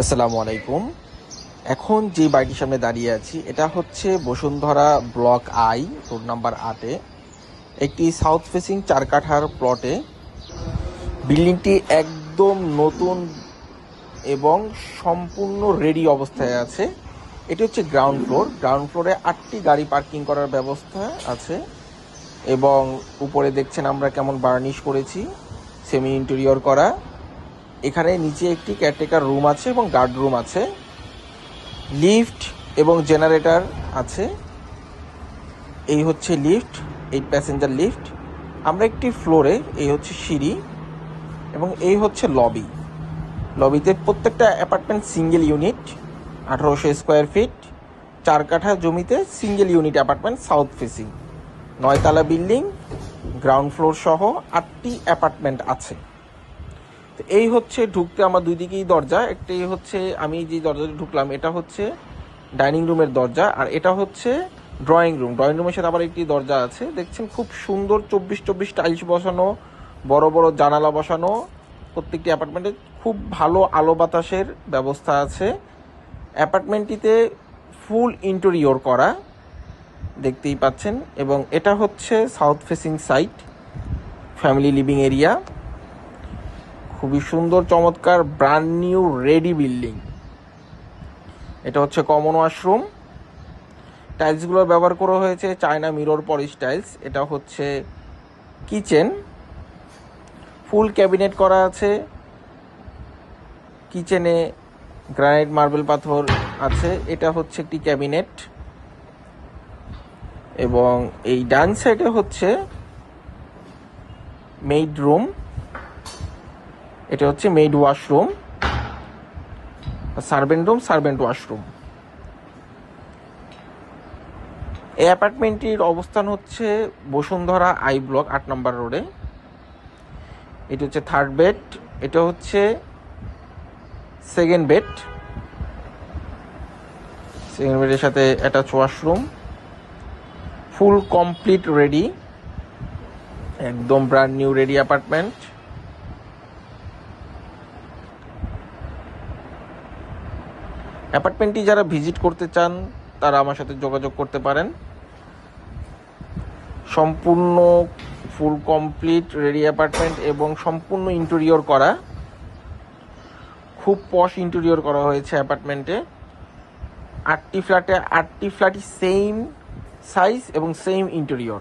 আসসালামু আলাইকুম। এখন যে বাড়িটির সামনে দাঁড়িয়ে আছি এটা হচ্ছে Bashundhara block I, road number 8-এ একটি সাউথ ফেসিং 4 কাঠার প্লটে। বিল্ডিংটি একদম নতুন এবং সম্পূর্ণ রেডি অবস্থায় আছে। এটি হচ্ছে গ্রাউন্ড ফ্লোর। গ্রাউন্ড ফ্লোরে 8টি গাড়ি পার্কিং করার ব্যবস্থা আছে এবং উপরে দেখছেন আমরা কেমন বার্নিশ করেছি, সেমি ইন্টেরিয়র করা। এখানে নিচে একটি কেয়ারটেকার রুম আছে এবং গার্ড রুম আছে, লিফট এবং জেনারেটর আছে। এই হচ্ছে লিফট, এই প্যাসেঞ্জার লিফট। আমরা একটি ফ্লোরে, এই হচ্ছে সিঁড়ি এবং এই হচ্ছে লবি। লবিতে প্রত্যেকটা apartment single unit, 1800 square feet, 4 কাঠা জমিতে single unit apartment, south facing, 9 তলা বিল্ডিং, গ্রাউন্ড ফ্লোর সহ 8টি অ্যাপার্টমেন্ট আছে। তো এই হচ্ছে ঢুকতে আমার দুই দিকেই দরজা। একটি হচ্ছে আমি যে দরজাতে ঢুকলাম এটা হচ্ছে ডাইনিং রুমের দরজা, আর এটা হচ্ছে ড্রয়িং রুম। ড্রয়িং রুমের সাথে আবার একটি দরজা আছে। দেখছেন খুব সুন্দর 24 টাইলস বসানো, বড় বড় জানালা বসানো। প্রত্যেকটি অ্যাপার্টমেন্টে খুব ভালো আলো বাতাসের ব্যবস্থা আছে। অ্যাপার্টমেন্টটিতে ফুল ইন্টেরিয়র করা, দেখতেই পাচ্ছেন। এবং এটা হচ্ছে south facing site, family living area. খুবই সুন্দর চমৎকার ব্র্যান্ড নিউ রেডি বিল্ডিং। এটা হচ্ছে কমন ওয়াশরুম। টাইলসগুলো ব্যবহার করা হয়েছে চায়না মিরর পলিশ টাইলস। এটা হচ্ছে কিচেন, ফুল ক্যাবিনেট করা আছে। কিচেনে গ্রানাইট মার্বেল পাথর আছে। এটা হচ্ছে একটি ক্যাবিনেট। এবং এই ডান সাইডে হচ্ছে মেইড রুম। এটা হচ্ছে maid washroom, servant room, servant washroom. এই অ্যাপার্টমেন্টটির অবস্থান হচ্ছে বসুন্ধরা আই ব্লক 8 নম্বর রোডে। এটা হচ্ছে থার্ড বেড, এটা হচ্ছে সেকেন্ড বেড। সেকেন্ড বেডের সাথে attach washroom, full complete ready, একদম ব্র্যান্ড নিউ রেডি অ্যাপার্টমেন্ট। অ্যাপার্টমেন্টটি যারা ভিজিট করতে চান তারা আমার সাথে যোগাযোগ করতে পারেন। সম্পূর্ণ ফুল কমপ্লিট রেডি অ্যাপার্টমেন্ট এবং সম্পূর্ণ ইন্টেরিয়র করা, খুব পশ ইন্টেরিয়র করা হয়েছে অ্যাপার্টমেন্টে। 8টি ফ্ল্যাটই সেম সাইজ এবং সেম ইন্টেরিয়র।